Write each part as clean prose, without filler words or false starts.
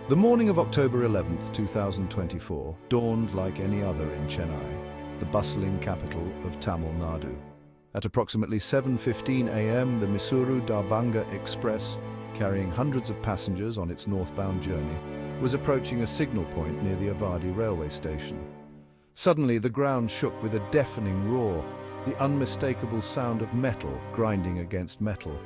The morning of October 11th, 2024, dawned like any other in Chennai, the bustling capital of Tamil Nadu. At approximately 7:15 a.m., the Mysuru-Darbhanga Express, carrying hundreds of passengers on its northbound journey, was approaching a signal point near the Avadi railway station. Suddenly, the ground shook with a deafening roar, the unmistakable sound of metal grinding against metal.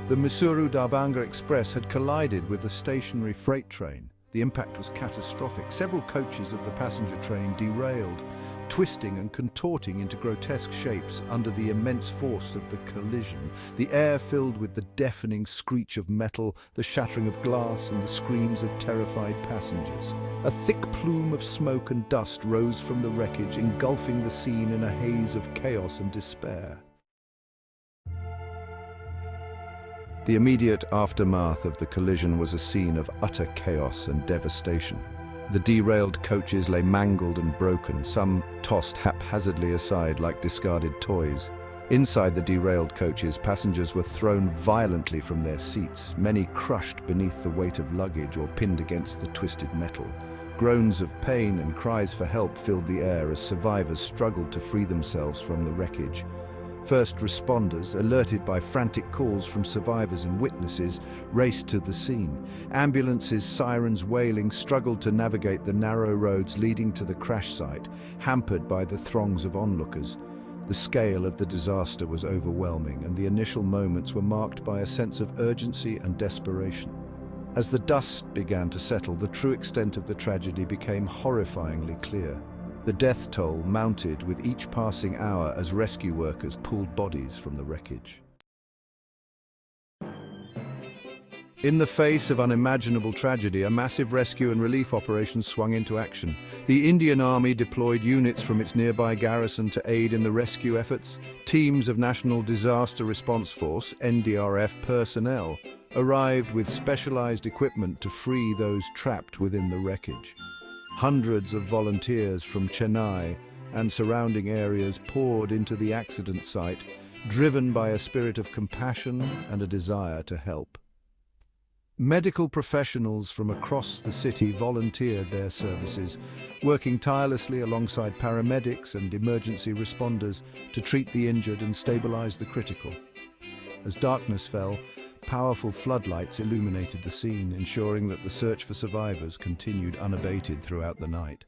The Mysuru-Darbhanga Express had collided with a stationary freight train. The impact was catastrophic. Several coaches of the passenger train derailed, twisting and contorting into grotesque shapes under the immense force of the collision. The air filled with the deafening screech of metal, the shattering of glass, and the screams of terrified passengers. A thick plume of smoke and dust rose from the wreckage, engulfing the scene in a haze of chaos and despair. The immediate aftermath of the collision was a scene of utter chaos and devastation. The derailed coaches lay mangled and broken, some tossed haphazardly aside like discarded toys. Inside the derailed coaches, passengers were thrown violently from their seats, many crushed beneath the weight of luggage or pinned against the twisted metal. Groans of pain and cries for help filled the air as survivors struggled to free themselves from the wreckage. First responders, alerted by frantic calls from survivors and witnesses, raced to the scene. Ambulances, sirens wailing, struggled to navigate the narrow roads leading to the crash site, hampered by the throngs of onlookers. The scale of the disaster was overwhelming, and the initial moments were marked by a sense of urgency and desperation. As the dust began to settle, the true extent of the tragedy became horrifyingly clear. The death toll mounted with each passing hour as rescue workers pulled bodies from the wreckage. In the face of unimaginable tragedy, a massive rescue and relief operation swung into action. The Indian Army deployed units from its nearby garrison to aid in the rescue efforts. Teams of National Disaster Response Force (NDRF) personnel arrived with specialized equipment to free those trapped within the wreckage. Hundreds of volunteers from Chennai and surrounding areas poured into the accident site, driven by a spirit of compassion and a desire to help. Medical professionals from across the city volunteered their services, working tirelessly alongside paramedics and emergency responders to treat the injured and stabilize the critical. As darkness fell, powerful floodlights illuminated the scene, ensuring that the search for survivors continued unabated throughout the night.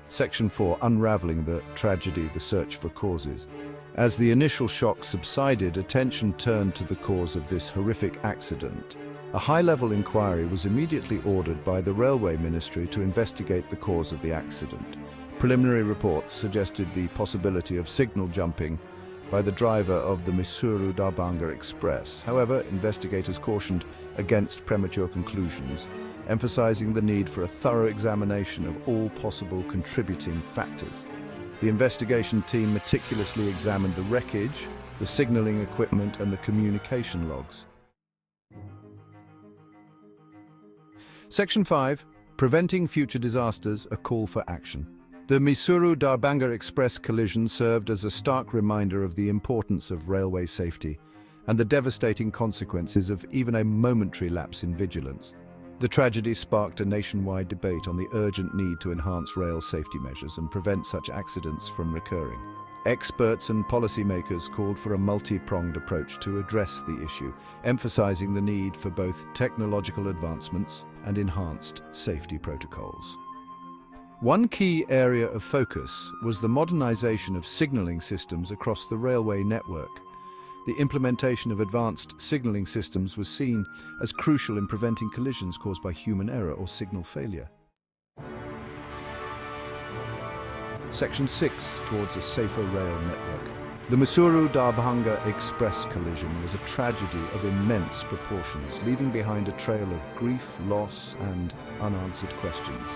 Section 4. Unraveling the tragedy, the search for causes. As the initial shock subsided, attention turned to the cause of this horrific accident. A high-level inquiry was immediately ordered by the Railway Ministry to investigate the cause of the accident. Preliminary reports suggested the possibility of signal jumping by the driver of the Mysuru-Darbhanga Express. However, investigators cautioned against premature conclusions, emphasizing the need for a thorough examination of all possible contributing factors. The investigation team meticulously examined the wreckage, the signaling equipment, and the communication logs. Section 5. Preventing future disasters, a call for action. The Mysuru-Darbhanga Express collision served as a stark reminder of the importance of railway safety and the devastating consequences of even a momentary lapse in vigilance. The tragedy sparked a nationwide debate on the urgent need to enhance rail safety measures and prevent such accidents from recurring. Experts and policymakers called for a multi-pronged approach to address the issue, emphasizing the need for both technological advancements and enhanced safety protocols. One key area of focus was the modernization of signaling systems across the railway network. The implementation of advanced signaling systems was seen as crucial in preventing collisions caused by human error or signal failure. Section 6. Towards a safer rail network. The Mysuru-Darbhanga Express collision was a tragedy of immense proportions, leaving behind a trail of grief, loss, and unanswered questions.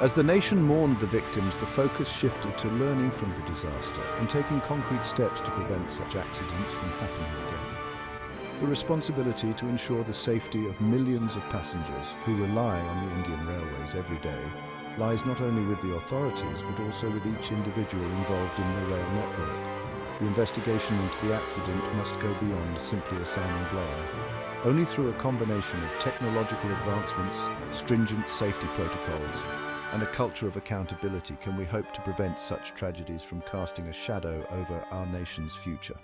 As the nation mourned the victims, the focus shifted to learning from the disaster and taking concrete steps to prevent such accidents from happening again. The responsibility to ensure the safety of millions of passengers who rely on the Indian Railways every day lies not only with the authorities but also with each individual involved in the rail network. The investigation into the accident must go beyond simply assigning blame. Only through a combination of technological advancements, stringent safety protocols, and a culture of accountability can we hope to prevent such tragedies from casting a shadow over our nation's future.